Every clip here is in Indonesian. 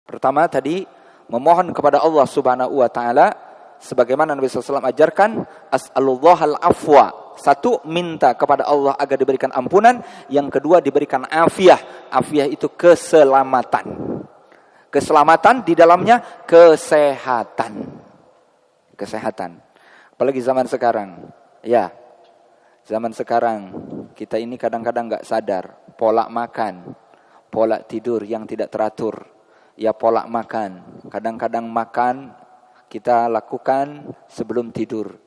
Pertama tadi memohon kepada Allah Subhanahu wa taala sebagaimana Nabi sallallahu alaihi wasallam ajarkan, as'alullahal afwa. Satu, minta kepada Allah agar diberikan ampunan. Yang kedua, diberikan afiah. Afiah itu keselamatan. Keselamatan di dalamnya kesehatan. Kesehatan. Apalagi zaman sekarang. Ya. Zaman sekarang kita ini kadang-kadang enggak sadar pola makan, pola tidur yang tidak teratur. Ya, pola makan. Kadang-kadang makan kita lakukan sebelum tidur.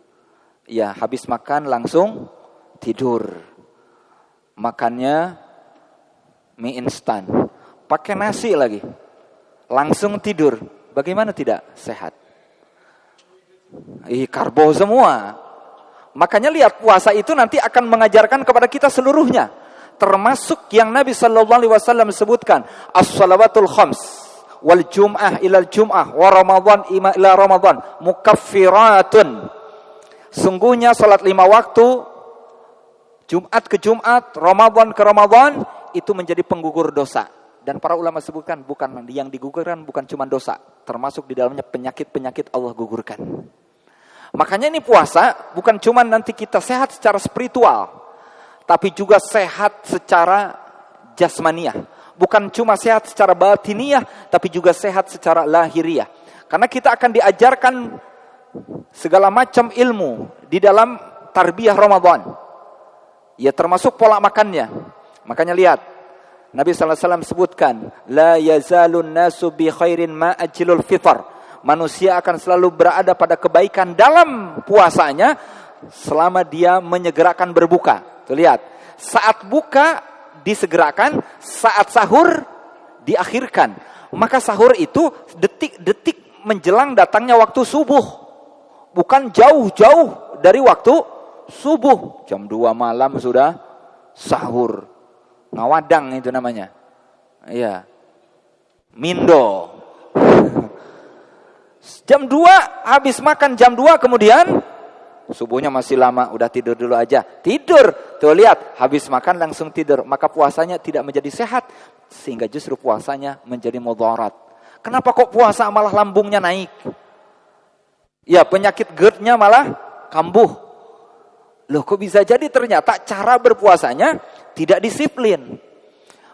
Ya, habis makan langsung tidur. Makannya mie instan, pakai nasi lagi. Langsung tidur. Bagaimana tidak sehat? Karbo semua. Makanya lihat, puasa itu nanti akan mengajarkan kepada kita seluruhnya. Termasuk yang Nabi sallallahu alaihi wasallam sebutkan, as-shalawatul khams wal jum'ah ilal jum'ah wa ramadhan ila ramadhan mukaffiratun. Sungguhnya salat 5 waktu, Jumat ke Jumat, Ramadan ke Ramadan, itu menjadi penggugur dosa. Dan para ulama sebutkan, bukan yang digugurkan bukan cuma dosa, termasuk di dalamnya penyakit-penyakit Allah gugurkan. Makanya ini puasa bukan cuma nanti kita sehat secara spiritual, tapi juga sehat secara jasmaniah. Bukan cuma sehat secara batiniah, tapi juga sehat secara lahiriah. Karena kita akan diajarkan segala macam ilmu di dalam tarbiyah Ramadan. Ya, termasuk pola makannya. Makanya lihat, Nabi sallallahu alaihi wasallam sebutkan, la yazalun nasu bi khairin ma ajlul fitr. Manusia akan selalu berada pada kebaikan dalam puasanya selama dia menyegerakan berbuka. Tuh lihat, saat buka disegerakan, saat sahur diakhirkan. Maka sahur itu detik-detik menjelang datangnya waktu subuh. Bukan jauh-jauh dari waktu subuh. Jam 2 malam sudah sahur. Ngawadang itu namanya. Iya. Mindo. Jam 2 habis makan, jam 2 kemudian subuhnya masih lama, udah tidur dulu aja. Tidur. Tuh lihat, habis makan langsung tidur. Maka puasanya tidak menjadi sehat, sehingga justru puasanya menjadi mudarat. Kenapa kok puasa malah lambungnya naik? Ya, penyakit GERD-nya malah kambuh. Loh, kok bisa jadi? Ternyata cara berpuasanya tidak disiplin.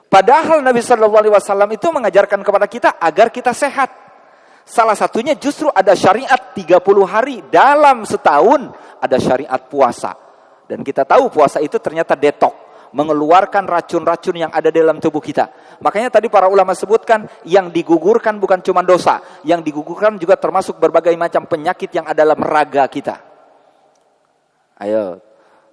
Padahal Nabi sallallahu alaihi wasallam itu mengajarkan kepada kita agar kita sehat. Salah satunya justru ada syariat 30 hari dalam setahun, ada syariat puasa. Dan kita tahu puasa itu ternyata detox, mengeluarkan racun-racun yang ada dalam tubuh kita. Makanya tadi para ulama sebutkan, yang digugurkan bukan cuma dosa, yang digugurkan juga termasuk berbagai macam penyakit yang ada dalam raga kita. Ayo,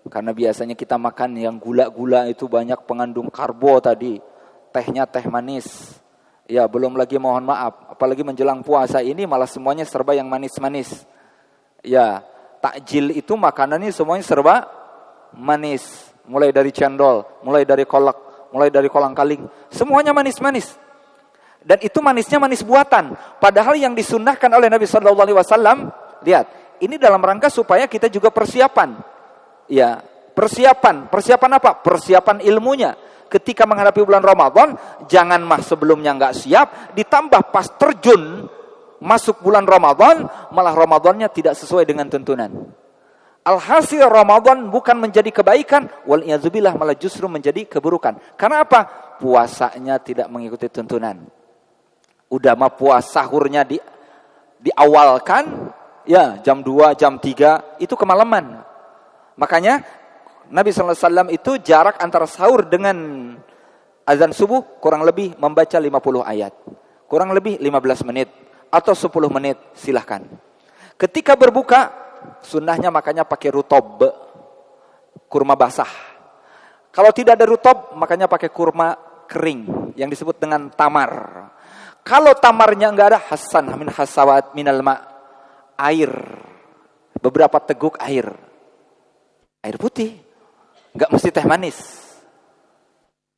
karena biasanya kita makan yang gula-gula itu banyak pengandung karbo tadi, tehnya teh manis. Ya, belum lagi mohon maaf, apalagi menjelang puasa ini malah semuanya serba yang manis-manis. Ya, takjil itu makanannya semuanya serba manis. Mulai dari cendol, mulai dari kolak, mulai dari kolang-kaling, semuanya manis-manis. Dan itu manisnya manis buatan. Padahal yang disunnahkan oleh Nabi sallallahu alaihi wasallam, lihat, ini dalam rangka supaya kita juga persiapan. Ya, persiapan apa? Persiapan ilmunya. Ketika menghadapi bulan Ramadan, jangan sebelumnya enggak siap, ditambah pas terjun masuk bulan Ramadan, malah Ramadannya tidak sesuai dengan tuntunan. Alhasil Ramadan bukan menjadi kebaikan, wal'iyazubillah malah justru menjadi keburukan. Karena apa? Puasanya tidak mengikuti tuntunan. Udah mah puasa sahurnya diawalkan, ya jam 2, jam 3, itu kemalaman. Makanya Nabi sallallahu alaihi wasallam itu jarak antara sahur dengan azan subuh kurang lebih membaca 50 ayat. Kurang lebih 15 menit atau 10 menit, silahkan. Ketika berbuka, sunnahnya makanya pakai rutob, kurma basah. Kalau tidak ada rutob, makanya pakai kurma kering yang disebut dengan tamar. Kalau tamarnya enggak ada, hasan min hasawat minal ma, air, beberapa teguk air putih, enggak mesti teh manis.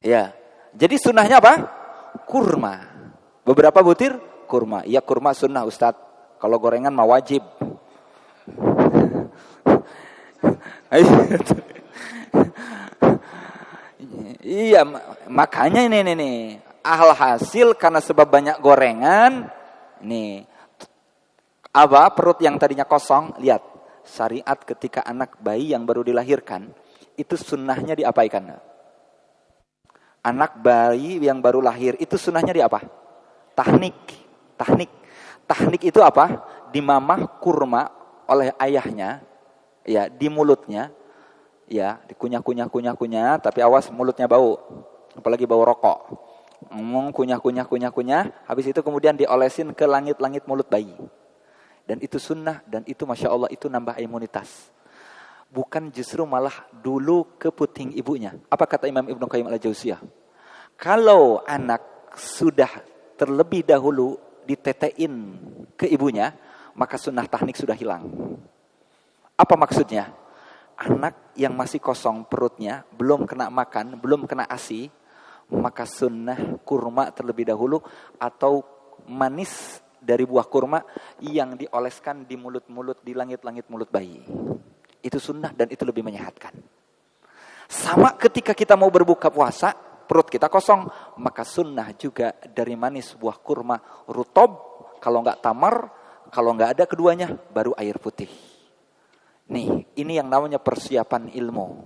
Ya, jadi sunnahnya apa? Kurma, beberapa butir kurma. Ya, kurma sunnah Ustadz. Kalau gorengan mah wajib. Iya, makanya ini Alhasil karena sebab banyak gorengan, nih perut yang tadinya kosong, lihat syariat ketika anak bayi yang baru dilahirkan itu sunnahnya diapaikan. Anak bayi yang baru lahir itu sunnahnya diapa? Tahnik itu apa? Dimamah kurma oleh ayahnya, ya di mulutnya, ya dikunyah, tapi awas mulutnya bau, apalagi bau rokok. Kunyah, habis itu kemudian diolesin ke langit-langit mulut bayi. Dan itu sunnah, dan itu Masya Allah itu nambah imunitas. Bukan justru malah dulu ke puting ibunya. Apa kata Imam Ibnu Qayyim al-Jauziyah? Kalau anak sudah terlebih dahulu ditetein ke ibunya, maka sunnah tahnik sudah hilang. Apa maksudnya? Anak yang masih kosong perutnya, belum kena makan, belum kena ASI, maka sunnah kurma terlebih dahulu atau manis dari buah kurma yang dioleskan di mulut-mulut, di langit-langit mulut bayi. Itu sunnah dan itu lebih menyehatkan. Sama ketika kita mau berbuka puasa, perut kita kosong, maka sunnah juga dari manis buah kurma rutob, kalau enggak tamar, kalau enggak ada keduanya, baru air putih. Nih, ini yang namanya persiapan ilmu.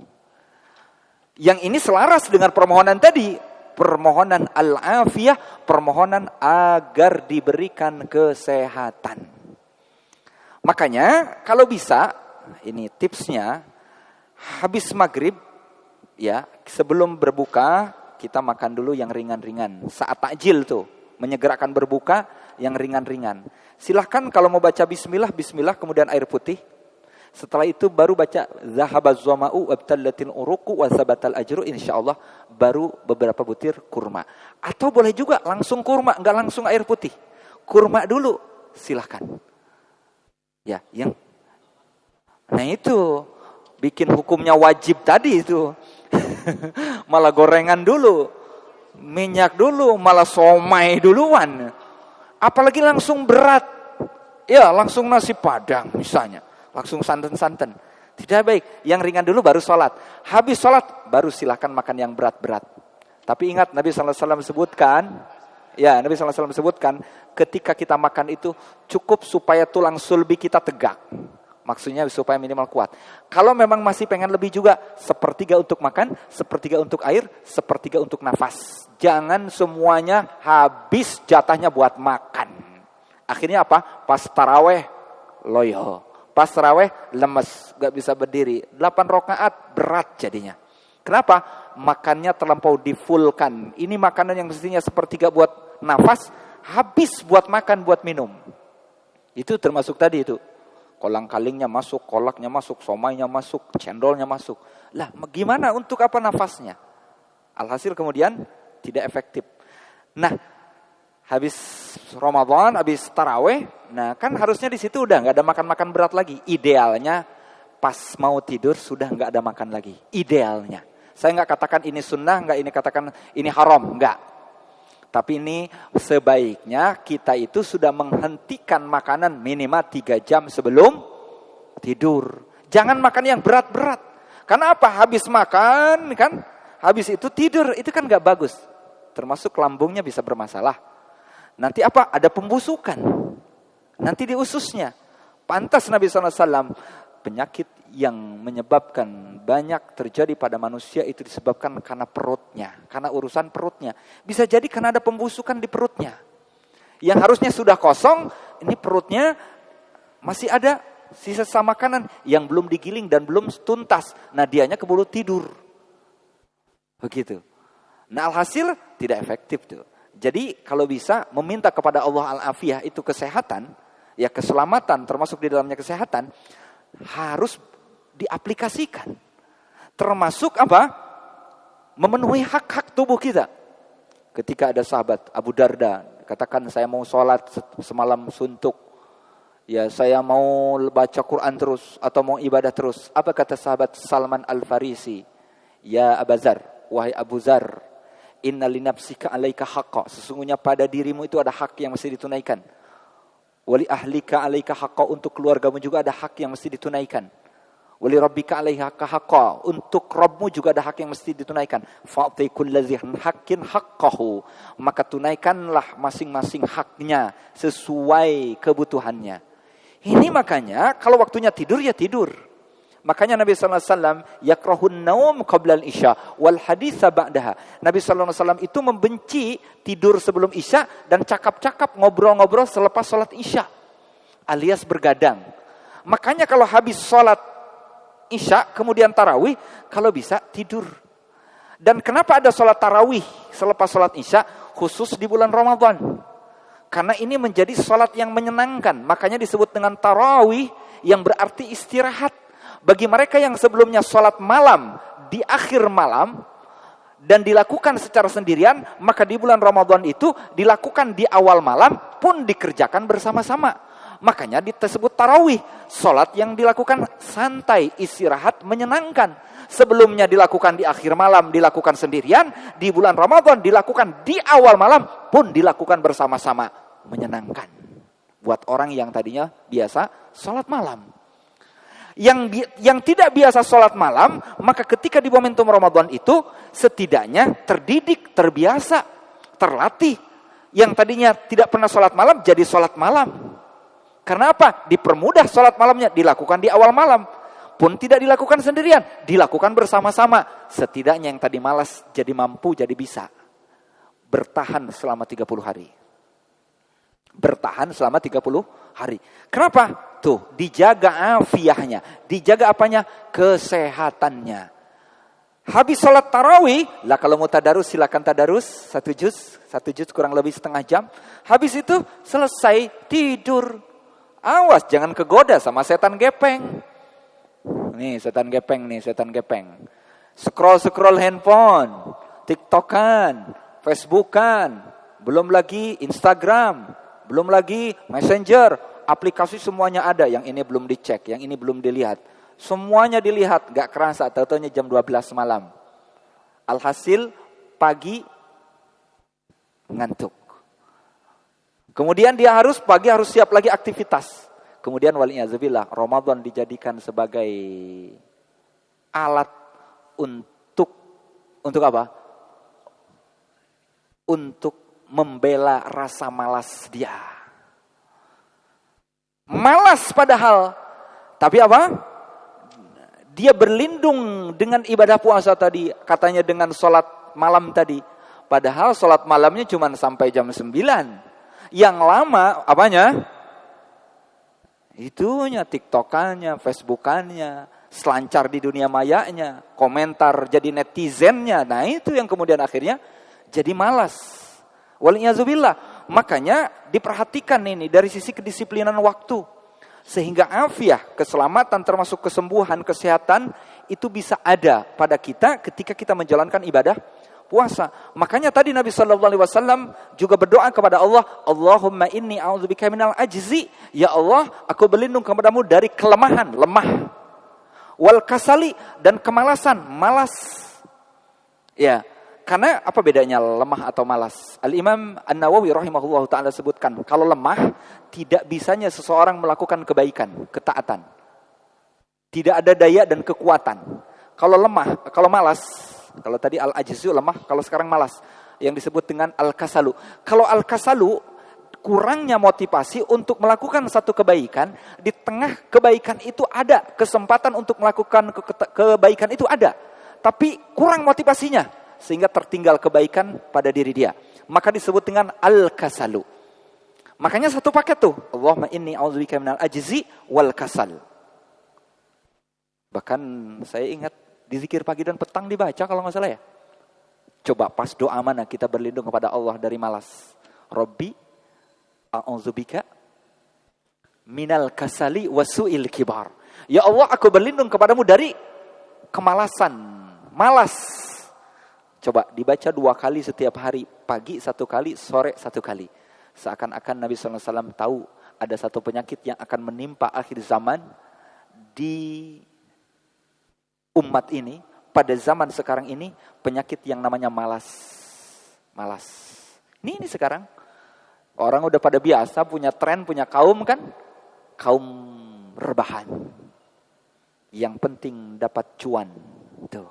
Yang ini selaras dengan permohonan tadi, permohonan al-afiyah, permohonan agar diberikan kesehatan. Makanya kalau bisa, ini tipsnya, habis maghrib, ya sebelum berbuka kita makan dulu yang ringan-ringan. Saat takjil tuh, menyegerakan berbuka yang ringan-ringan. Silahkan kalau mau baca bismillah, kemudian air putih. Setelah itu baru baca zahabaz zama'u wabtallatil uruqu wa sabatal ajru, insyaallah baru beberapa butir kurma. Atau boleh juga langsung kurma, enggak langsung air putih. Kurma dulu, silahkan. Ya, yang nah itu bikin hukumnya wajib tadi itu. Malah gorengan dulu, minyak dulu, malah somai duluan. Apalagi langsung berat. Ya, langsung nasi padang misalnya. Langsung santan-santan. Tidak baik. Yang ringan dulu baru sholat. Habis sholat baru silakan makan yang berat-berat. Tapi ingat Nabi SAW sebutkan, Nabi SAW sebutkan, ketika kita makan itu cukup supaya tulang sulbi kita tegak. Maksudnya supaya minimal kuat. Kalau memang masih pengen lebih juga, sepertiga untuk makan, sepertiga untuk air, sepertiga untuk nafas. Jangan semuanya habis jatahnya buat makan. Akhirnya apa? Pas taraweh, loyo. Pas taraweh, lemes, gak bisa berdiri. 8 rakaat berat jadinya. Kenapa? Makannya terlampau difulkan. Ini makanan yang mestinya sepertiga buat nafas, habis buat makan, buat minum. Itu termasuk tadi itu. Kolang-kalingnya masuk, kolaknya masuk, somainya masuk, cendolnya masuk. Lah, gimana untuk apa nafasnya? Alhasil kemudian tidak efektif. Nah, habis Ramadan, habis taraweh, nah kan harusnya di situ udah nggak ada makan-makan berat lagi. Idealnya pas mau tidur sudah nggak ada makan lagi. Idealnya. Saya nggak katakan ini sunnah, nggak ini katakan ini haram, nggak. Tapi ini sebaiknya kita itu sudah menghentikan makanan minimal 3 jam sebelum tidur. Jangan makan yang berat-berat. Karena apa? Habis makan kan, habis itu tidur, itu kan nggak bagus. Termasuk lambungnya bisa bermasalah. Nanti apa? Ada pembusukan. Nanti di ususnya. Pantas Nabi SAW, penyakit yang menyebabkan banyak terjadi pada manusia itu disebabkan karena perutnya. Karena urusan perutnya. Bisa jadi karena ada pembusukan di perutnya. Yang harusnya sudah kosong, ini perutnya masih ada sisa makanan yang belum digiling dan belum tuntas. Nah dianya keburu tidur. Begitu. Nah alhasil tidak efektif tuh. Jadi kalau bisa meminta kepada Allah al-afiyah itu kesehatan, ya keselamatan termasuk di dalamnya kesehatan, harus diaplikasikan. Termasuk apa? Memenuhi hak-hak tubuh kita. Ketika ada sahabat Abu Darda, katakan saya mau sholat semalam suntuk. Ya saya mau baca Quran terus atau mau ibadah terus. Apa kata sahabat Salman Al-Farisi? Ya Abu Zar, wahai Abu Zar, inna linafsika alaika haqqa. Sesungguhnya pada dirimu itu ada hak yang mesti ditunaikan. Wali ahlika alaika haqqa, untuk keluargamu juga ada hak yang mesti ditunaikan. Wali rabbika 'alaiha haqqa. Untuk Rabbmu juga ada hak yang mesti ditunaikan. Fa'ti kulli haqqin haqqahu. Maka tunaikanlah masing-masing haknya sesuai kebutuhannya. Ini makanya kalau waktunya tidur ya tidur. Makanya Nabi sallallahu alaihi wasallam yakrahun naum qabla al-isya wal haditsa ba'daha. Nabi sallallahu alaihi wasallam itu membenci tidur sebelum isya dan cakap-cakap ngobrol-ngobrol selepas salat isya. Alias bergadang. Makanya kalau habis salat isya kemudian tarawih, kalau bisa tidur. Dan kenapa ada salat tarawih selepas salat isya khusus di bulan Ramadan? Karena ini menjadi salat yang menyenangkan. Makanya disebut dengan tarawih yang berarti istirahat. Bagi mereka yang sebelumnya salat malam di akhir malam dan dilakukan secara sendirian, maka di bulan Ramadan itu dilakukan di awal malam pun dikerjakan bersama-sama. Makanya disebut tarawih, salat yang dilakukan santai, istirahat, menyenangkan. Sebelumnya dilakukan di akhir malam, dilakukan sendirian. Di bulan Ramadan dilakukan di awal malam pun dilakukan bersama-sama, menyenangkan. Buat orang yang tadinya biasa salat malam. Yang tidak biasa salat malam, maka ketika di momentum Ramadan itu setidaknya terdidik, terbiasa, terlatih. Yang tadinya tidak pernah salat malam jadi salat malam. Karena apa? Dipermudah salat malamnya, dilakukan di awal malam. Pun tidak dilakukan sendirian, dilakukan bersama-sama. Setidaknya yang tadi malas jadi mampu, jadi bisa. Bertahan selama 30 hari. Bertahan selama 30 hari. Kenapa? Tuh, dijaga afiahnya. Dijaga apanya? Kesehatannya. Habis sholat tarawih, lah kalau mau tadarus silakan tadarus. 1 juz kurang lebih setengah jam. Habis itu selesai tidur. Awas jangan kegoda sama setan gepeng. Nih setan gepeng. Scroll handphone, TikTokan, Facebookan, belum lagi Instagram, belum lagi Messenger, aplikasi semuanya ada. Yang ini belum dicek, yang ini belum dilihat. Semuanya dilihat, gak kerasa, tahu-tahunya jam 12 malam. Alhasil pagi ngantuk. Kemudian dia pagi harus siap lagi aktivitas. Kemudian wali'azubillah, Ramadan dijadikan sebagai alat untuk apa? Untuk membela rasa malas dia. Malas padahal, tapi apa? Dia berlindung dengan ibadah puasa tadi, katanya dengan sholat malam tadi. Padahal sholat malamnya cuma sampai jam 9. Yang lama, apanya? Itunya, TikTokannya, Facebookannya, selancar di dunia mayanya, komentar jadi netizennya. Nah itu yang kemudian akhirnya jadi malas. Wal'iyazubillah. Makanya diperhatikan ini dari sisi kedisiplinan waktu. Sehingga afiah, keselamatan termasuk kesembuhan, kesehatan, itu bisa ada pada kita ketika kita menjalankan ibadah puasa. Makanya tadi Nabi SAW juga berdoa kepada Allah, Allahumma inni a'udzubika minal ajzi. Ya Allah, aku berlindung kepadamu dari kelemahan, lemah. Wal kasali, dan kemalasan, malas. Ya, karena apa bedanya lemah atau malas? Al-Imam An-Nawawi rahimahullah ta'ala sebutkan, kalau lemah, tidak bisanya seseorang melakukan kebaikan, ketaatan. Tidak ada daya dan kekuatan. Kalau lemah, kalau malas, kalau tadi al-ajzu lemah, kalau sekarang malas. Yang disebut dengan al-kasalu. Kalau al-kasalu, kurangnya motivasi untuk melakukan satu kebaikan. Di tengah kebaikan itu ada kesempatan untuk melakukan kebaikan itu ada. Tapi kurang motivasinya. Sehingga tertinggal kebaikan pada diri dia. Maka disebut dengan al-kasalu. Makanya satu paket tuh. Allahumma inni a'udzubika minal ajzi wal kasal. Bahkan saya ingat di zikir pagi dan petang dibaca kalau nggak salah ya. Coba pas doa mana kita berlindung kepada Allah dari malas. Rabbi a'udzubika minal kasali wasu'il kibar. Ya Allah, aku berlindung kepadamu dari kemalasan, malas. Coba dibaca 2 kali setiap hari, pagi 1 kali, sore 1 kali. Seakan-akan Nabi SAW tahu ada satu penyakit yang akan menimpa akhir zaman di umat ini, pada zaman sekarang ini, penyakit yang namanya malas. Malas. Ini sekarang. Orang udah pada biasa, punya tren, punya kaum kan. Kaum rebahan. Yang penting dapat cuan. Tuh.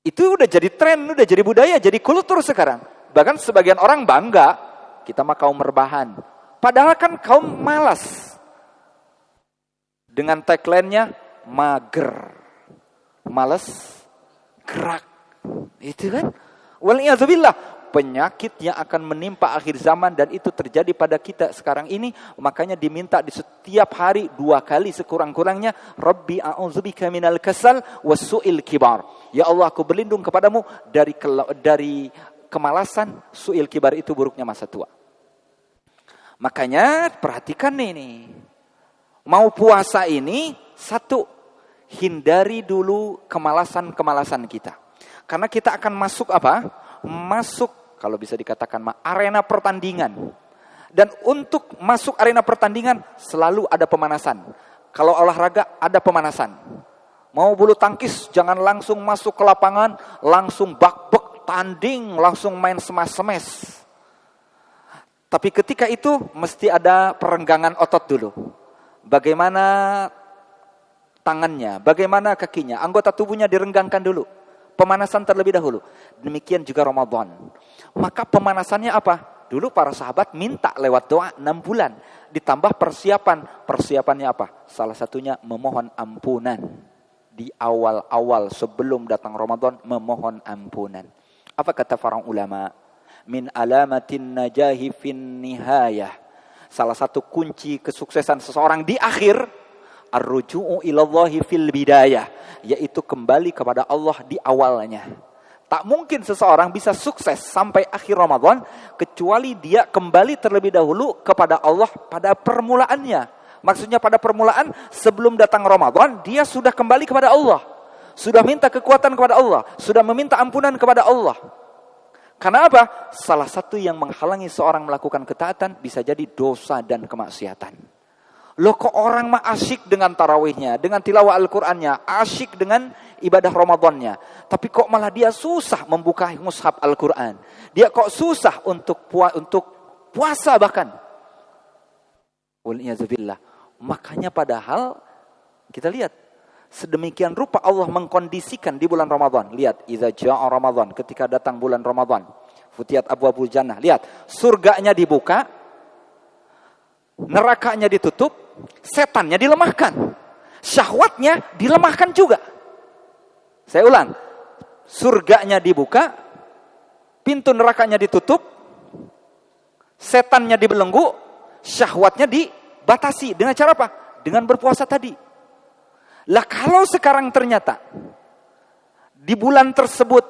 Itu udah jadi tren, udah jadi budaya, jadi kultur sekarang. Bahkan sebagian orang bangga, kita mah kaum rebahan. Padahal kan kaum malas. Dengan tagline-nya, mager. Males, gerak. Itu kan? Wal'iyadzubillah. Penyakit yang akan menimpa akhir zaman dan itu terjadi pada kita sekarang ini, makanya diminta di setiap hari 2 kali sekurang-kurangnya, Rabbi a'udzubika minal kasal wasu'il kibar. Ya Allah, aku berlindung kepadamu dari kemalasan, su'il kibar itu buruknya masa tua. Makanya perhatikan nih. Mau puasa ini, satu, hindari dulu kemalasan-kemalasan kita. Karena kita akan masuk apa? Masuk, kalau bisa dikatakan arena pertandingan. Dan untuk masuk arena pertandingan selalu ada pemanasan. Kalau olahraga ada pemanasan. Mau bulu tangkis jangan langsung masuk ke lapangan, langsung bak-bek tanding, langsung main semes-semes. Tapi ketika itu mesti ada perenggangan otot dulu. Bagaimana tangannya, bagaimana kakinya, anggota tubuhnya direnggangkan dulu. Pemanasan terlebih dahulu. Demikian juga Ramadan. Maka pemanasannya apa? Dulu para sahabat minta lewat doa 6 bulan. Ditambah persiapan. Persiapannya apa? Salah satunya memohon ampunan. Di awal-awal sebelum datang Ramadan, memohon ampunan. Apa kata para ulama? Min alamatin najahi fin nihayah. Salah satu kunci kesuksesan seseorang di akhir, ar-ruju'u ilallahi fil bidayah, yaitu kembali kepada Allah di awalnya. Tak mungkin seseorang bisa sukses sampai akhir Ramadan kecuali dia kembali terlebih dahulu kepada Allah pada permulaannya. Maksudnya pada permulaan sebelum datang Ramadan dia sudah kembali kepada Allah. Sudah minta kekuatan kepada Allah, sudah meminta ampunan kepada Allah. Karena apa? Salah satu yang menghalangi seorang melakukan ketaatan bisa jadi dosa dan kemaksiatan. Loh kok orang mah asyik dengan tarawihnya, dengan tilawah Al-Qur'annya, asyik dengan ibadah Ramadannya. Tapi kok malah dia susah membuka mushaf Al-Qur'an. Dia kok susah untuk puasa bahkan. Wal'iyazubillah. Makanya padahal kita lihat sedemikian rupa Allah mengkondisikan di bulan Ramadan. Lihat, idza jaa Ramadan, ketika datang bulan Ramadan, futiyat abwabul jannah. Lihat, surganya dibuka, nerakanya ditutup, setannya dilemahkan, syahwatnya dilemahkan juga. Saya ulang, surganya dibuka, pintu nerakanya ditutup, setannya dibelenggu, syahwatnya dibatasi. Dengan cara apa? Dengan berpuasa tadi. Lah kalau sekarang ternyata di bulan tersebut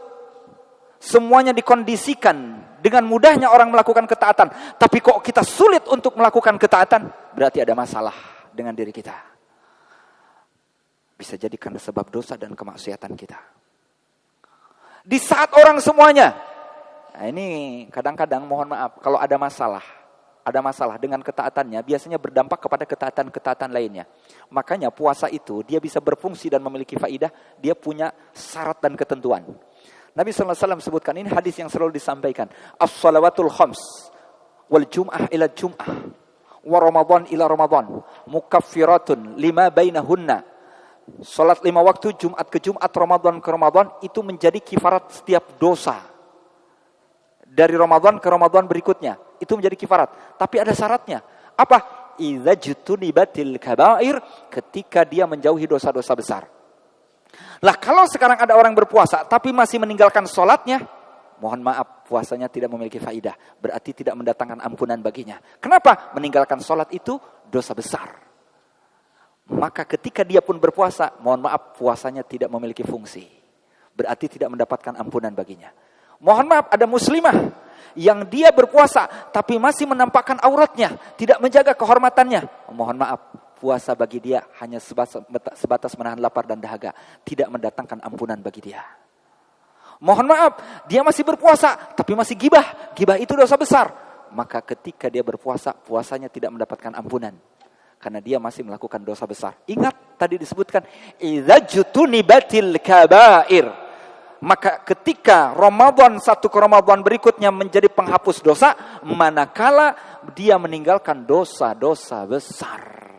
semuanya dikondisikan dengan mudahnya orang melakukan ketaatan, tapi kok kita sulit untuk melakukan ketaatan, berarti ada masalah dengan diri kita. Bisa jadi karena sebab dosa dan kemaksiatan kita. Di saat orang semuanya, nah ini kadang-kadang mohon maaf, kalau ada masalah dengan ketaatannya, biasanya berdampak kepada ketaatan-ketaatan lainnya. Makanya puasa itu, dia bisa berfungsi dan memiliki faidah, dia punya syarat dan ketentuan. Nabi SAW sebutkan, ini hadis yang selalu disampaikan. As-salawatul khams, wal jum'ah ila jum'ah, wa ramadan ila ramadan, mukaffiratun lima bainahunna. Salat 5 waktu, Jumat ke Jumat, Ramadan ke Ramadan, itu menjadi kifarat setiap dosa. Dari Ramadan ke Ramadan berikutnya, itu menjadi kifarat. Tapi ada syaratnya. Apa? Idza jutunibatil kabair, ketika dia menjauhi dosa-dosa besar. Lah kalau sekarang ada orang berpuasa tapi masih meninggalkan sholatnya, mohon maaf, puasanya tidak memiliki faidah. Berarti tidak mendatangkan ampunan baginya. Kenapa? Meninggalkan sholat itu dosa besar. Maka ketika dia pun berpuasa, mohon maaf, puasanya tidak memiliki fungsi. Berarti tidak mendapatkan ampunan baginya. Mohon maaf, ada muslimah yang dia berpuasa tapi masih menampakkan auratnya, tidak menjaga kehormatannya. Mohon maaf, puasa bagi dia hanya sebatas menahan lapar dan dahaga, tidak mendatangkan ampunan bagi dia. Mohon maaf, dia masih berpuasa tapi masih gibah. Gibah itu dosa besar. Maka ketika dia berpuasa, puasanya tidak mendapatkan ampunan karena dia masih melakukan dosa besar. Ingat tadi disebutkan idza jutunibatil kabair. Maka ketika Ramadan satu ke Ramadan berikutnya menjadi penghapus dosa, manakala dia meninggalkan dosa-dosa besar.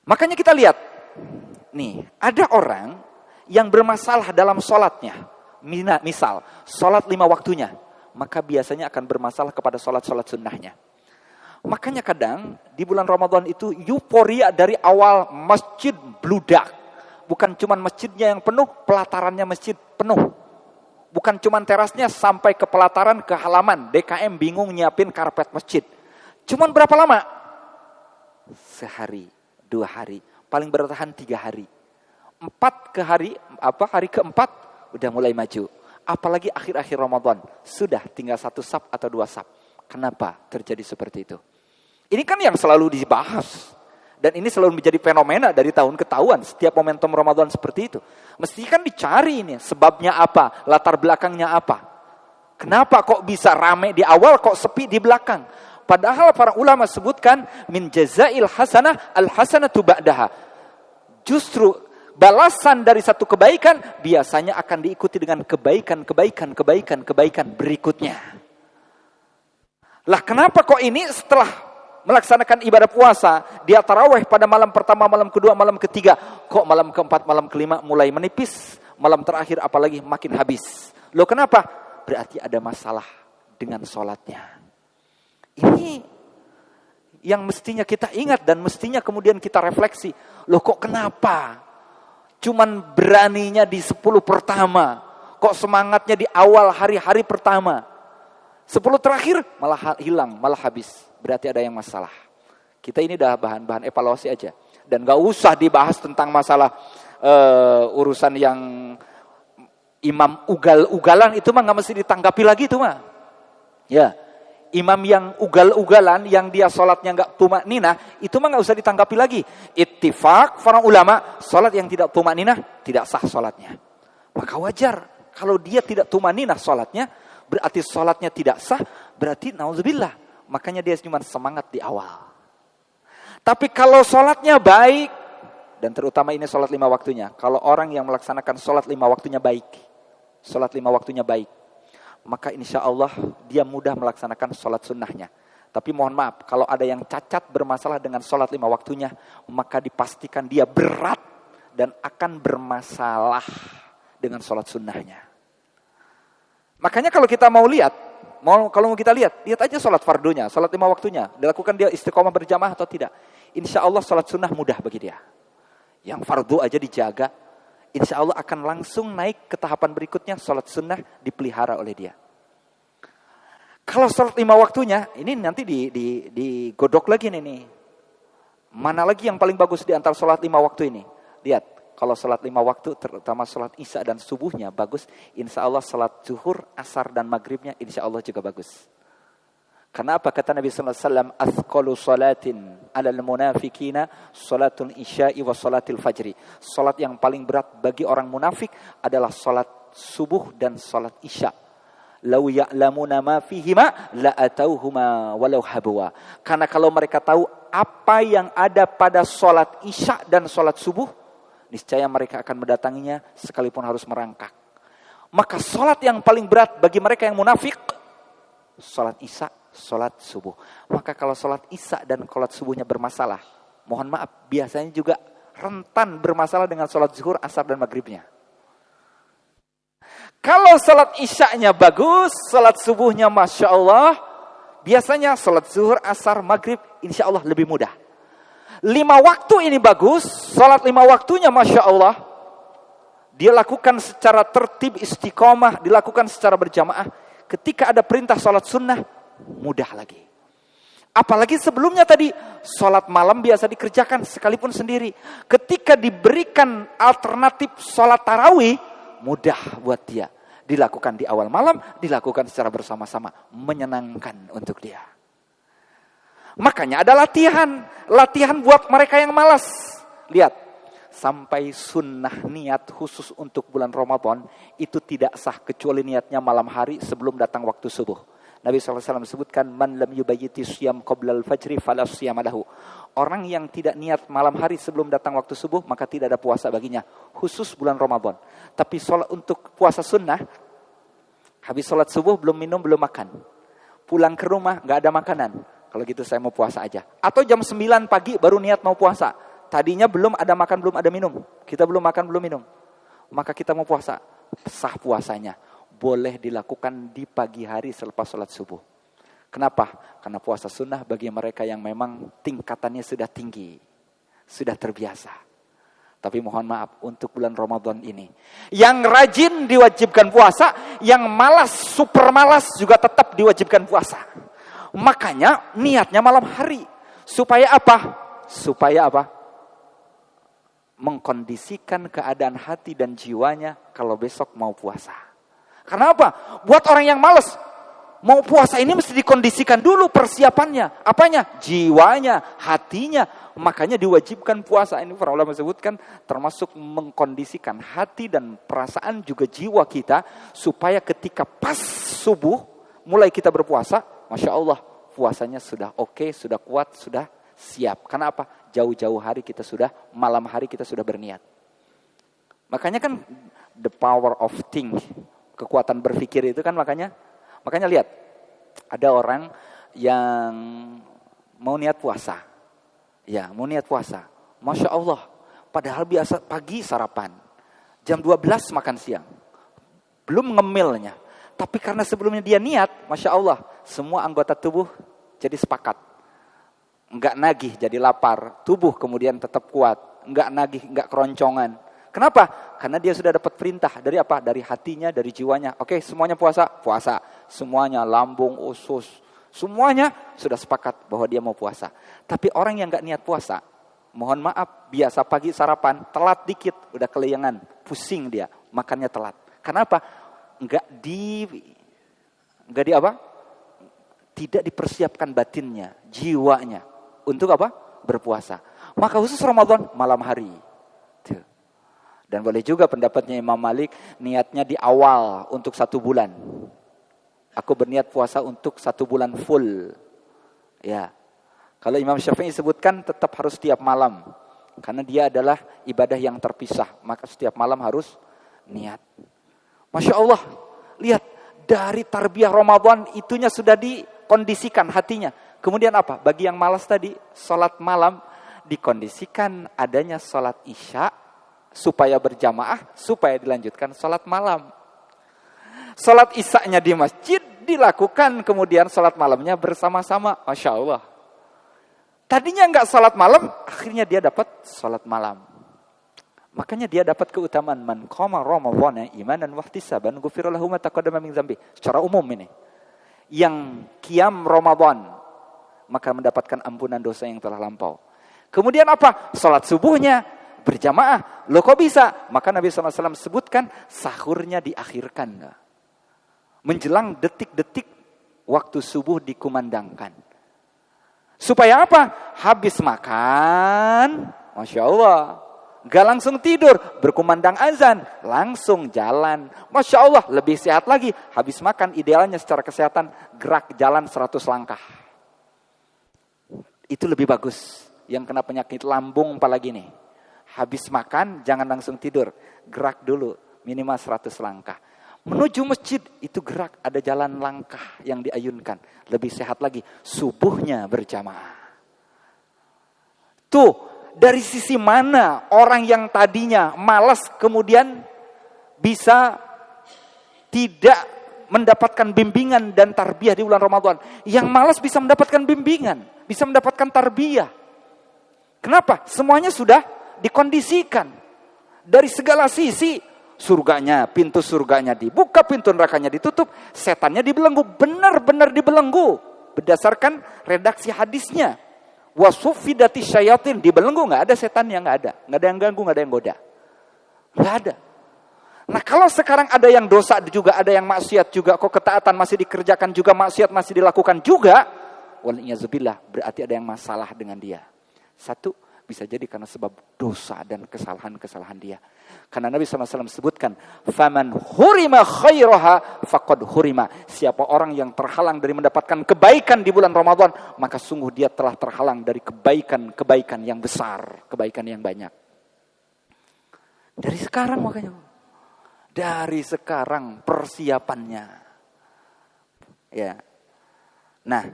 Makanya kita lihat, Nih, ada orang yang bermasalah dalam sholatnya. Misal, sholat 5 waktunya. Maka biasanya akan bermasalah kepada sholat-sholat sunnahnya. Makanya kadang di bulan Ramadan itu euforia dari awal masjid bludak. Bukan cuma masjidnya yang penuh, pelatarannya masjid penuh. Bukan cuma terasnya sampai ke pelataran, ke halaman. DKM bingung nyiapin karpet masjid. Cuman berapa lama? Sehari, 2 hari. Paling bertahan 3 hari. Hari keempat udah mulai maju. Apalagi akhir-akhir Ramadan. Sudah tinggal 1 saf atau 2 saf. Kenapa terjadi seperti itu? Ini kan yang selalu dibahas. Dan ini selalu menjadi fenomena dari tahun ke tahun. Setiap momentum Ramadan seperti itu. Mesti kan dicari ini. Sebabnya apa? Latar belakangnya apa? Kenapa kok bisa rame di awal, kok sepi di belakang? Padahal para ulama sebutkan min jazail hasanah al-hasanatu ba'daha. Justru balasan dari satu kebaikan biasanya akan diikuti dengan kebaikan berikutnya. Lah kenapa kok ini setelah melaksanakan ibadah puasa, dia tarawih pada malam pertama, malam kedua, malam ketiga, kok malam keempat, malam kelima mulai menipis, malam terakhir apalagi makin habis. Loh kenapa? Berarti ada masalah dengan sholatnya. Ini yang mestinya kita ingat dan mestinya kemudian kita refleksi. Loh kok kenapa? Cuman beraninya di 10 pertama. Kok semangatnya di awal hari-hari pertama. 10 terakhir malah hilang, malah habis. Berarti ada yang masalah. Kita ini dah bahan-bahan evaluasi aja. Dan gak usah dibahas tentang masalah urusan yang imam ugal-ugalan. Itu mah gak mesti ditanggapi lagi itu mah. Ya. Imam yang ugal-ugalan, yang dia sholatnya nggak tumakninah, itu mah nggak usah ditanggapi lagi. Ittifaq para ulama, sholat yang tidak tumakninah tidak sah sholatnya. Maka wajar kalau dia tidak tumakninah sholatnya, berarti sholatnya tidak sah, berarti nauzubillah. Makanya dia cuma semangat di awal. Tapi kalau sholatnya baik, dan terutama ini sholat 5 waktunya, kalau orang yang melaksanakan sholat 5 waktunya baik, sholat 5 waktunya baik, maka insya Allah dia mudah melaksanakan sholat sunnahnya. Tapi mohon maaf, kalau ada yang cacat bermasalah dengan sholat 5 waktunya, maka dipastikan dia berat dan akan bermasalah dengan sholat sunnahnya. Makanya kalau kita mau lihat, kalau kita lihat aja sholat fardunya, sholat 5 waktunya, dilakukan dia istiqomah berjamaah atau tidak. Insya Allah sholat sunnah mudah bagi dia. Yang fardu aja dijaga, insya Allah akan langsung naik ke tahapan berikutnya, sholat sunnah dipelihara oleh dia. Kalau sholat 5 waktunya, ini nanti digodok lagi nih. Mana lagi yang paling bagus di antara sholat 5 waktu ini? Lihat, kalau sholat 5 waktu, terutama sholat isya dan subuhnya bagus, insya Allah sholat zuhur, asar dan maghribnya insya Allah juga bagus. Karena apa kata Nabi SAW? Athqalu salatin alal munafikina salatul isya'i wa salatil fajri. Salat yang paling berat bagi orang munafik adalah salat subuh dan salat isya. Lau ya'lamuna ma fihima la atauhuma walau habwa. Karena kalau mereka tahu apa yang ada pada salat isya dan salat subuh, niscaya mereka akan mendatanginya sekalipun harus merangkak. Maka salat yang paling berat bagi mereka yang munafik, salat isya, salat subuh. Maka kalau salat isya dan salat subuhnya bermasalah, mohon maaf, biasanya juga rentan bermasalah dengan salat zuhur, asar dan maghribnya. Kalau salat isya-nya bagus, salat subuhnya masya Allah, biasanya salat zuhur, asar, maghrib insya Allah lebih mudah. 5 waktu ini bagus, salat 5 waktunya masya Allah, dia lakukan secara tertib istiqomah, dilakukan secara berjamaah. Ketika ada perintah salat sunnah, mudah lagi. Apalagi sebelumnya tadi, salat malam biasa dikerjakan sekalipun sendiri. Ketika diberikan alternatif salat tarawih, mudah buat dia. Dilakukan di awal malam, dilakukan secara bersama-sama. Menyenangkan untuk dia. Makanya ada latihan. Latihan buat mereka yang malas. Lihat, sampai sunnah niat khusus untuk bulan Ramadan, itu tidak sah kecuali niatnya malam hari sebelum datang waktu subuh. Nabi SAW sebutkan, man lam yubayyiti siyam qoblal fajri fala siyama lahu. Orang yang tidak niat malam hari sebelum datang waktu subuh, maka tidak ada puasa baginya. Khusus bulan Ramadan. Tapi sholat untuk puasa sunnah, habis sholat subuh belum minum, belum makan. Pulang ke rumah, gak ada makanan. Kalau gitu saya mau puasa aja. Atau jam 9 pagi baru niat mau puasa. Tadinya belum ada makan, belum ada minum. Kita belum makan, belum minum. Maka kita mau puasa. Sah puasanya. Boleh dilakukan di pagi hari selepas sholat subuh. Kenapa? Karena puasa sunnah bagi mereka yang memang tingkatannya sudah tinggi. Sudah terbiasa. Tapi mohon maaf untuk bulan Ramadan ini. Yang rajin diwajibkan puasa. Yang malas, super malas juga tetap diwajibkan puasa. Makanya niatnya malam hari. Supaya apa? Supaya apa? Mengkondisikan keadaan hati dan jiwanya kalau besok mau puasa. Karena apa? Buat orang yang malas, mau puasa ini mesti dikondisikan dulu persiapannya. Apanya? Jiwanya, hatinya. Makanya diwajibkan puasa. Ini para ulama sebutkan termasuk mengkondisikan hati dan perasaan juga jiwa kita. Supaya ketika pas subuh, mulai kita berpuasa, Masya Allah, puasanya sudah oke, sudah kuat, sudah siap. Karena apa? Jauh-jauh hari kita sudah, malam hari kita sudah berniat. Makanya kan the power of think, kekuatan berpikir itu kan makanya lihat, ada orang yang mau niat puasa. Ya, mau niat puasa. Masya Allah, padahal biasa pagi sarapan, jam 12 makan siang. Belum ngemilnya. Tapi karena sebelumnya dia niat, Masya Allah, semua anggota tubuh jadi sepakat. Enggak nagih jadi lapar, tubuh kemudian tetap kuat, enggak nagih, enggak keroncongan. Kenapa? Karena dia sudah dapat perintah dari apa? Dari hatinya, dari jiwanya. Oke, semuanya puasa, puasa. Semuanya lambung, usus, semuanya sudah sepakat bahwa dia mau puasa. Tapi orang yang enggak niat puasa, mohon maaf, biasa pagi sarapan, telat dikit, udah kelayangan, pusing dia, makannya telat. Kenapa? Enggak di apa? Tidak dipersiapkan batinnya, jiwanya. Untuk apa? Berpuasa. Maka khusus Ramadan, malam hari. Tuh. Dan boleh juga pendapatnya Imam Malik, niatnya di awal untuk 1 bulan. Aku berniat puasa untuk 1 bulan full. Ya. Kalau Imam Syafi'i sebutkan tetap harus setiap malam. Karena dia adalah ibadah yang terpisah. Maka setiap malam harus niat. Masya Allah. Lihat, dari tarbiyah Ramadan itunya sudah dikondisikan hatinya. Kemudian apa? Bagi yang malas tadi, sholat malam dikondisikan adanya sholat isya supaya berjamaah, supaya dilanjutkan sholat malam. Sholat isyanya di masjid dilakukan, kemudian sholat malamnya bersama-sama. Masya Allah. Tadinya enggak sholat malam, akhirnya dia dapat sholat malam. Makanya dia dapat keutamaan man qama ramadhana imanan wahtisaban ghufira lahu ma taqaddama min dzambi. Secara umum ini. Yang qiyam Ramadan maka mendapatkan ampunan dosa yang telah lampau. Kemudian apa? Salat subuhnya berjamaah. Loh kok bisa? Maka Nabi SAW sebutkan sahurnya diakhirkan. Menjelang detik-detik waktu subuh dikumandangkan. Supaya apa? Habis makan, Masya Allah, gak langsung tidur, berkumandang azan, langsung jalan. Masya Allah, lebih sehat lagi. Habis makan, idealnya secara kesehatan, gerak jalan 100 langkah. Itu lebih bagus. Yang kena penyakit lambung apalagi nih. Habis makan, jangan langsung tidur. Gerak dulu, minimal 100 langkah. Menuju masjid, itu gerak, ada jalan langkah yang diayunkan. Lebih sehat lagi, subuhnya berjamaah. Tuh, dari sisi mana orang yang tadinya malas kemudian bisa tidak mendapatkan bimbingan dan tarbiyah di bulan Ramadan. Yang malas bisa mendapatkan bimbingan, bisa mendapatkan tarbiyah. Kenapa? Semuanya sudah dikondisikan. Dari segala sisi, surganya, pintu surganya dibuka, pintu nerakanya ditutup, setannya dibelenggu, benar-benar dibelenggu. Berdasarkan redaksi hadisnya. Wasufidati syayatin, dibelenggu, nggak ada setan yang nggak ada yang ganggu, nggak ada yang goda, nggak ada. Nah kalau sekarang ada yang dosa juga, ada yang maksiat juga, kok ketaatan masih dikerjakan juga, maksiat masih dilakukan juga, waliyahzubillah, berarti ada yang masalah dengan dia. Satu, bisa jadi karena sebab dosa dan kesalahan-kesalahan dia. Karena Nabi SAW sebutkan, faman hurima khairaha faqad hurima. Siapa orang yang terhalang dari mendapatkan kebaikan di bulan Ramadan, maka sungguh dia telah terhalang dari kebaikan-kebaikan yang besar, kebaikan yang banyak. Dari sekarang makanya. Dari sekarang persiapannya. Ya. Nah,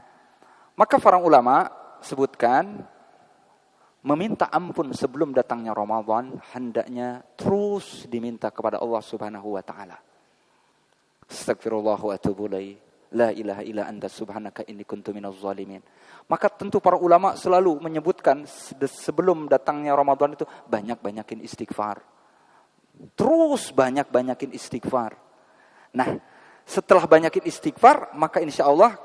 maka para ulama sebutkan meminta ampun sebelum datangnya Ramadan hendaknya terus diminta kepada Allah Subhanahu wa taala. Astagfirullah wa atubu ilaih. La ilaha illa anta subhanaka inni kuntu minaz zalimin. Maka tentu para ulama selalu menyebutkan sebelum datangnya Ramadan itu banyak-banyakin istighfar. Terus banyak-banyakin istighfar. Nah, setelah banyakin istighfar, maka insya Allah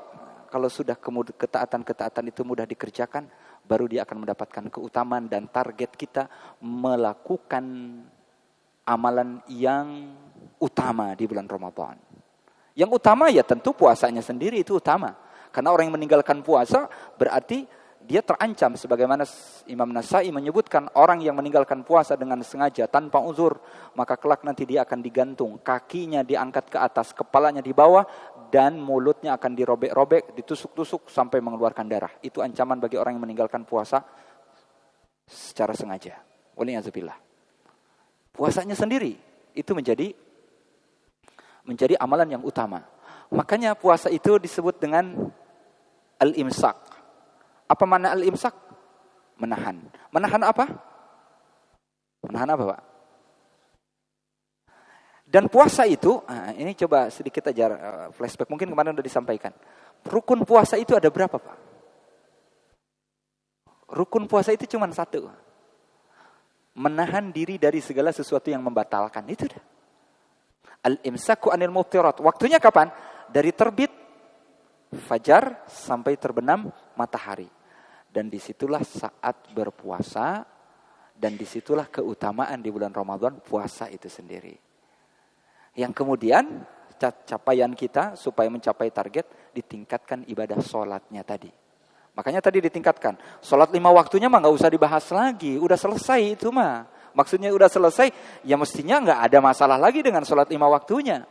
kalau sudah ketaatan-ketaatan itu mudah dikerjakan, baru dia akan mendapatkan keutamaan dan target kita melakukan amalan yang utama di bulan Ramadan. Yang utama ya tentu puasanya sendiri itu utama. Karena orang yang meninggalkan puasa berarti dia terancam. Sebagaimana Imam Nasai menyebutkan orang yang meninggalkan puasa dengan sengaja tanpa uzur, maka kelak nanti dia akan digantung. Kakinya diangkat ke atas, kepalanya di bawah, dan mulutnya akan dirobek-robek, ditusuk-tusuk sampai mengeluarkan darah. Itu ancaman bagi orang yang meninggalkan puasa secara sengaja. Waliyahzubillah. Puasanya sendiri itu menjadi amalan yang utama. Makanya puasa itu disebut dengan al-imsak. Apa makna al-imsak? Menahan. Menahan apa? Menahan apa, Pak? Dan puasa itu, ini coba sedikit aja flashback. Mungkin kemarin sudah disampaikan. Rukun puasa itu ada berapa, Pak? Rukun puasa itu cuma satu. Menahan diri dari segala sesuatu yang membatalkan. Itu dah. Al-imsaku anil muftirat. Waktunya kapan? Dari terbit fajar sampai terbenam matahari. Dan disitulah saat berpuasa. Dan disitulah keutamaan di bulan Ramadan puasa itu sendiri. Yang kemudian capaian kita supaya mencapai target ditingkatkan ibadah sholatnya tadi. Makanya tadi ditingkatkan. Sholat 5 waktunya mah gak usah dibahas lagi. Udah selesai itu mah. Maksudnya udah selesai, ya mestinya gak ada masalah lagi dengan sholat 5 waktunya.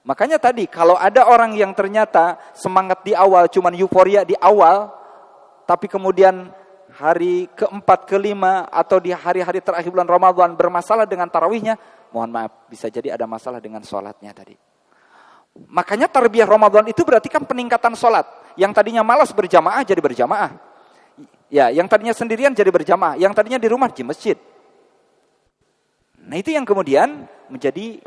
Makanya tadi kalau ada orang yang ternyata semangat di awal, cuman euforia di awal, tapi kemudian hari keempat, kelima, atau di hari-hari terakhir bulan Ramadan bermasalah dengan tarawihnya, mohon maaf, bisa jadi ada masalah dengan sholatnya tadi. Makanya tarbiyah Ramadan itu berarti kan peningkatan sholat. Yang tadinya malas berjamaah jadi berjamaah. Ya, yang tadinya sendirian jadi berjamaah. Yang tadinya di rumah di masjid. Nah itu yang kemudian menjadi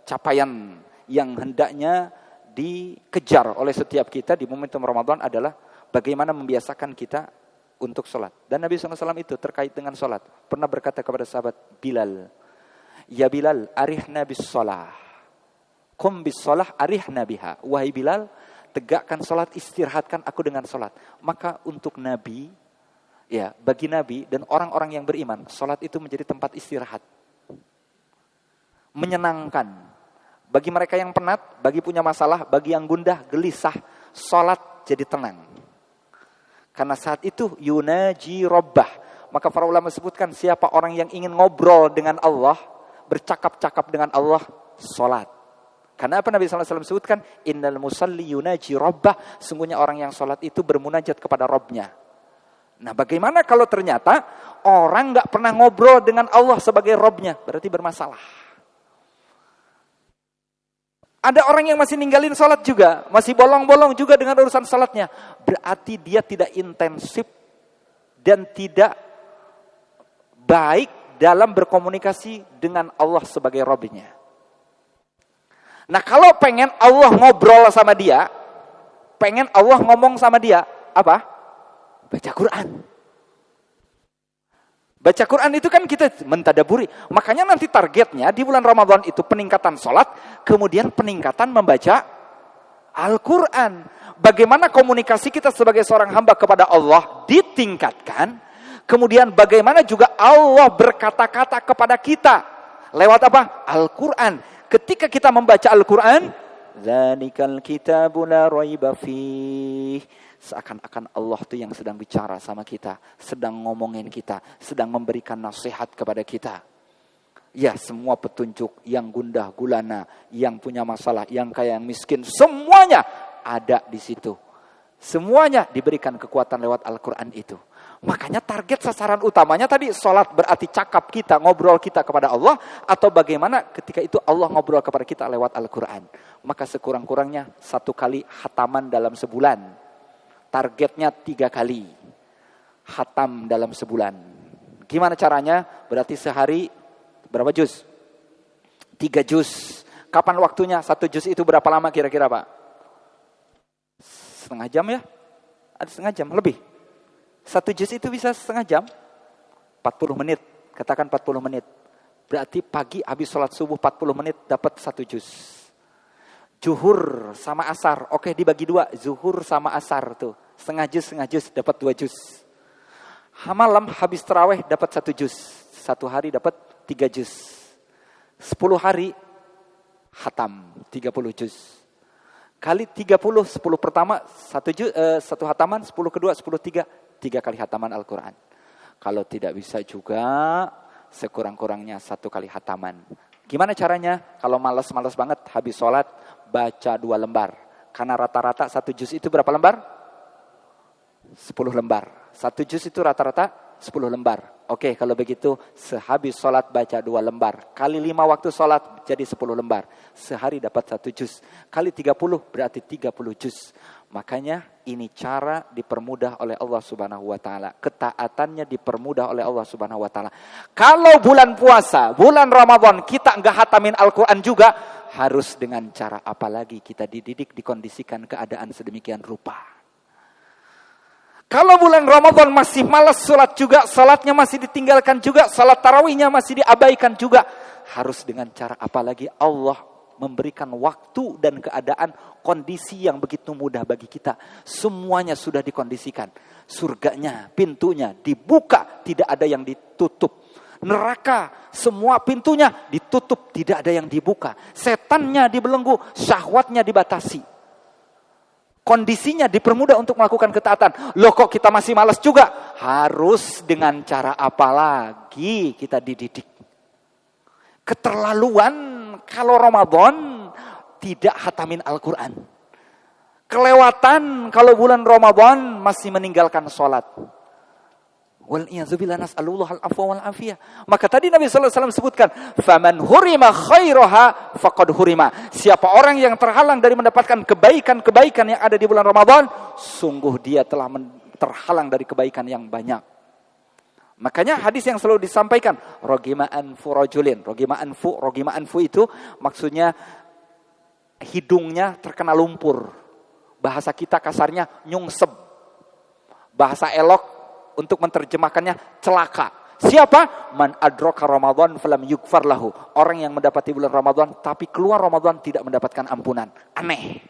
capaian yang hendaknya dikejar oleh setiap kita di momentum Ramadan adalah bagaimana membiasakan kita untuk sholat. Dan Nabi SAW itu terkait dengan sholat. Pernah berkata kepada sahabat Bilal, "Ya Bilal, arihna bis sholah. Qum bis sholah arihna biha." Wahai Bilal, tegakkan sholat, istirahatkan aku dengan sholat. Maka untuk Nabi, ya bagi Nabi dan orang-orang yang beriman, sholat itu menjadi tempat istirahat. Menyenangkan. Bagi mereka yang penat, bagi punya masalah, bagi yang gundah, gelisah, sholat jadi tenang. Karena saat itu yunaji rabbah. Maka para ulama sebutkan siapa orang yang ingin ngobrol dengan Allah, bercakap-cakap dengan Allah, sholat. Karena apa Nabi SAW sebutkan? Innal musalli yunaji rabbah. Sungguhnya orang yang sholat itu bermunajat kepada Rabbnya. Nah bagaimana kalau ternyata orang gak pernah ngobrol dengan Allah sebagai Rabbnya? Berarti bermasalah. Ada orang yang masih ninggalin sholat juga. Masih bolong-bolong juga dengan urusan sholatnya. Berarti dia tidak intensif dan tidak baik dalam berkomunikasi dengan Allah sebagai Rabbnya. Nah kalau pengen Allah ngobrol sama dia, pengen Allah ngomong sama dia, apa? Baca Quran. Baca Quran itu kan kita mentadaburi. Makanya nanti targetnya di bulan Ramadan itu peningkatan sholat, kemudian peningkatan membaca Al-Quran. Bagaimana komunikasi kita sebagai seorang hamba kepada Allah ditingkatkan, kemudian bagaimana juga Allah berkata-kata kepada kita. Lewat apa? Al-Quran. Ketika kita membaca Al-Quran, Dzalikal kitabu la raiba fih. Seakan-akan Allah itu yang sedang bicara sama kita, sedang ngomongin kita, sedang memberikan nasihat kepada kita. Ya, semua petunjuk yang gundah gulana, yang punya masalah, yang kaya, yang miskin, semuanya ada di situ. Semuanya diberikan kekuatan lewat Al-Quran itu. Makanya target sasaran utamanya tadi sholat, berarti cakap kita, ngobrol kita kepada Allah, atau bagaimana ketika itu Allah ngobrol kepada kita lewat Al-Quran. Maka sekurang-kurangnya 1 kali khataman dalam sebulan. Targetnya 3 kali. Khatam dalam sebulan. Gimana caranya? Berarti sehari berapa juz? 3 juz. Kapan waktunya? 1 juz itu berapa lama kira-kira Pak? Setengah jam ya? Ada setengah jam, lebih. 1 juz itu bisa setengah jam. 40 menit. Katakan 40 menit. Berarti pagi habis sholat subuh 40 menit dapat 1 juz. Zuhur sama asar. Oke, dibagi 2. Zuhur sama asar tuh. Setengah juz dapat 2 juz. Malam habis tarawih dapat 1 juz. 1 hari dapat 3 juz. 10 hari khatam 30 juz. Kali 30, 10 pertama 1 juz, 1 hataman, 10 kedua, 10 3 kali hataman Al-Quran. Kalau tidak bisa juga sekurang-kurangnya 1 kali hataman. Gimana caranya? Kalau malas-malas banget habis sholat baca 2 lembar. Karena rata-rata 1 juz itu berapa lembar? 10 lembar. 1 juz itu rata-rata 10 lembar. Oke, kalau begitu sehabis sholat baca 2 lembar. Kali 5 waktu sholat jadi 10 lembar. Sehari dapat 1 juz. Kali 30 berarti 30 juz. Makanya ini cara dipermudah oleh Allah Subhanahu wa taala. Ketaatannya dipermudah oleh Allah Subhanahu wa taala. Kalau bulan puasa, bulan Ramadan kita enggak hatamin Al-Qur'an juga, harus dengan cara apa lagi kita dididik, dikondisikan keadaan sedemikian rupa. Kalau bulan Ramadan masih malas sholat juga, sholatnya masih ditinggalkan juga, sholat tarawihnya masih diabaikan juga, harus dengan cara apa lagi? Allah memberikan waktu dan keadaan kondisi yang begitu mudah bagi kita. Semuanya sudah dikondisikan. Surganya, pintunya dibuka, tidak ada yang ditutup. Neraka, semua pintunya ditutup, tidak ada yang dibuka. Setannya dibelenggu, syahwatnya dibatasi. Kondisinya dipermudah untuk melakukan ketaatan. Loh kok kita masih malas juga? Harus dengan cara apa lagi kita dididik? Keterlaluan kalau Ramadan tidak hatamin Al-Quran. Kelewatan kalau bulan Ramadan masih meninggalkan sholat. Wal'iyadzubillah nas'alullah al-afwa wal-afiyah. Maka tadi Nabi SAW sebutkan, faman hurima khairaha faqad hurima. Siapa orang yang terhalang dari mendapatkan kebaikan-kebaikan yang ada di bulan Ramadan, sungguh dia telah terhalang dari kebaikan yang banyak. Makanya hadis yang selalu disampaikan, rogima anfu rajulin. Rogima anfu itu maksudnya hidungnya terkena lumpur. Bahasa kita kasarnya nyungsep. Bahasa elok untuk menerjemahkannya celaka. Siapa? Man adraka Ramadan falam yugfar lahu. Orang yang mendapati bulan Ramadan tapi keluar Ramadan tidak mendapatkan ampunan. Aneh.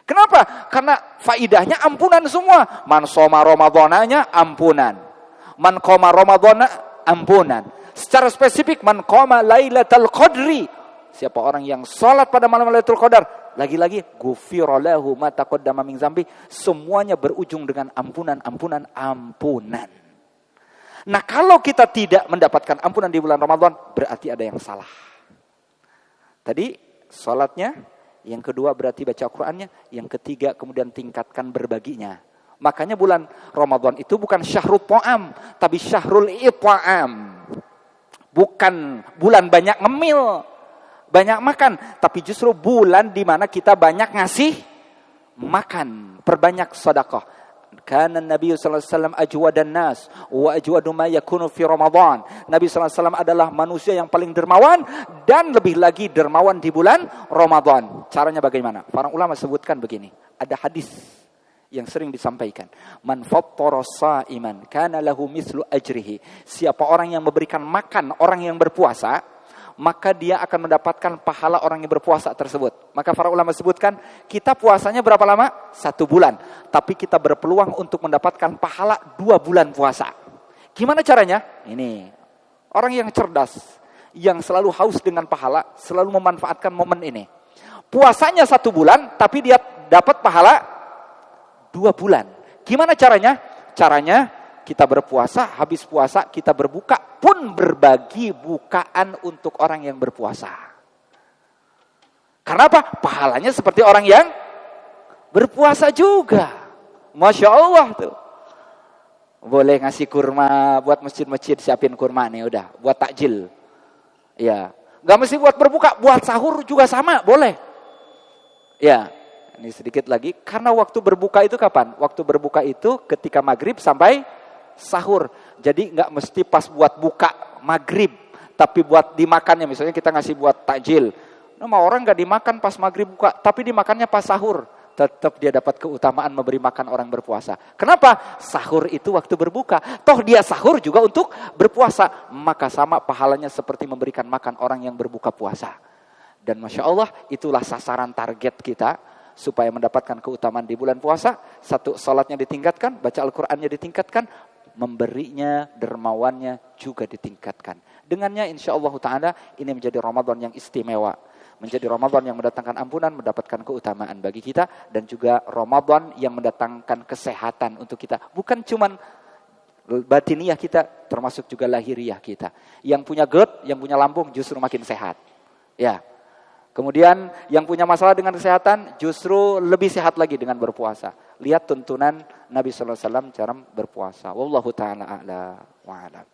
Kenapa? Karena faidahnya ampunan semua. Man shoma Ramadananya ampunan. Man qoma Ramadana ampunan. Secara spesifik man qoma Lailatul Qadri. Siapa orang yang salat pada malam Lailatul Qadar, lagi-lagi ghufira lahu ma taqaddama min dzambi, semuanya berujung dengan ampunan. Nah, kalau kita tidak mendapatkan ampunan di bulan Ramadan, berarti ada yang salah. Tadi salatnya, yang kedua berarti baca Al-Qur'annya, yang ketiga kemudian tingkatkan berbaginya. Makanya bulan Ramadan itu bukan syahrul ta'am, tapi syahrul it'am. Bukan bulan banyak ngemil, banyak makan, tapi justru bulan di mana kita banyak ngasih makan, perbanyak sedekah. Kana Nabi sallallahu alaihi wasallam ajwadan nas wa ajwadu ma yakunu fi Ramadan. Nabi sallallahu alaihi wasallam adalah manusia yang paling dermawan dan lebih lagi dermawan di bulan Ramadan. Caranya bagaimana? Para ulama sebutkan begini. Ada hadis yang sering disampaikan. Man fattara sha'iman kana lahu mislu ajrihi. Siapa orang yang memberikan makan orang yang berpuasa, maka dia akan mendapatkan pahala orang yang berpuasa tersebut. Maka para ulama sebutkan, kita puasanya berapa lama? 1 bulan. Tapi kita berpeluang untuk mendapatkan pahala 2 bulan puasa. Gimana caranya? Ini, orang yang cerdas, yang selalu haus dengan pahala, selalu memanfaatkan momen ini. Puasanya 1 bulan, tapi dia dapat pahala 2 bulan. Gimana caranya? Caranya, kita berpuasa, habis puasa kita berbuka pun berbagi bukaan untuk orang yang berpuasa. Karena apa? Pahalanya seperti orang yang berpuasa juga. Masya Allah tuh. Boleh ngasih kurma buat masjid-masjid, siapin kurma nih udah, buat takjil. Ya, nggak mesti buat berbuka, buat sahur juga sama, boleh. Ya, ini sedikit lagi. Karena waktu berbuka itu kapan? Waktu berbuka itu ketika maghrib sampai sahur. Jadi nggak mesti pas buat buka maghrib, tapi buat dimakannya. Misalnya kita ngasih buat takjil. Nama orang nggak dimakan pas maghrib buka, tapi dimakannya pas sahur. Tetap dia dapat keutamaan memberi makan orang berpuasa. Kenapa? Sahur itu waktu berbuka. Toh dia sahur juga untuk berpuasa. Maka sama pahalanya seperti memberikan makan orang yang berbuka puasa. Dan Masya Allah, itulah sasaran target kita supaya mendapatkan keutamaan di bulan puasa. Satu, salatnya ditingkatkan, baca Al-Qur'annya ditingkatkan, memberinya, dermawannya juga ditingkatkan. Dengannya insya Allah ta'ala ini menjadi Ramadan yang istimewa. Menjadi Ramadan yang mendatangkan ampunan, mendapatkan keutamaan bagi kita. Dan juga Ramadan yang mendatangkan kesehatan untuk kita. Bukan cuman batiniah kita, termasuk juga lahiriah kita. Yang punya GERD, yang punya lambung justru makin sehat. Ya. Kemudian yang punya masalah dengan kesehatan justru lebih sehat lagi dengan berpuasa. Lihat tuntunan Nabi sallallahu alaihi wasallam cara berpuasa. Wallahu taala a'la wa a'lam.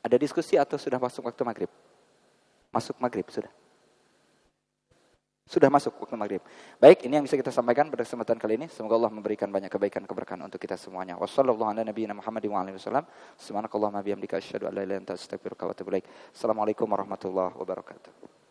Ada diskusi atau sudah masuk waktu maghrib? Masuk maghrib sudah. Sudah masuk waktu maghrib. Baik, ini yang bisa kita sampaikan pada kesempatan kali ini. Semoga Allah memberikan banyak kebaikan keberkahan untuk kita semuanya. Wassallallahu ala nabiyina Muhammadin wa alihi wasallam. Subhanakallahumma bihamdika asyhadu an la ilaha illa anta astaghfiruka wa atubu ilaik. Assalamualaikum warahmatullahi wabarakatuh.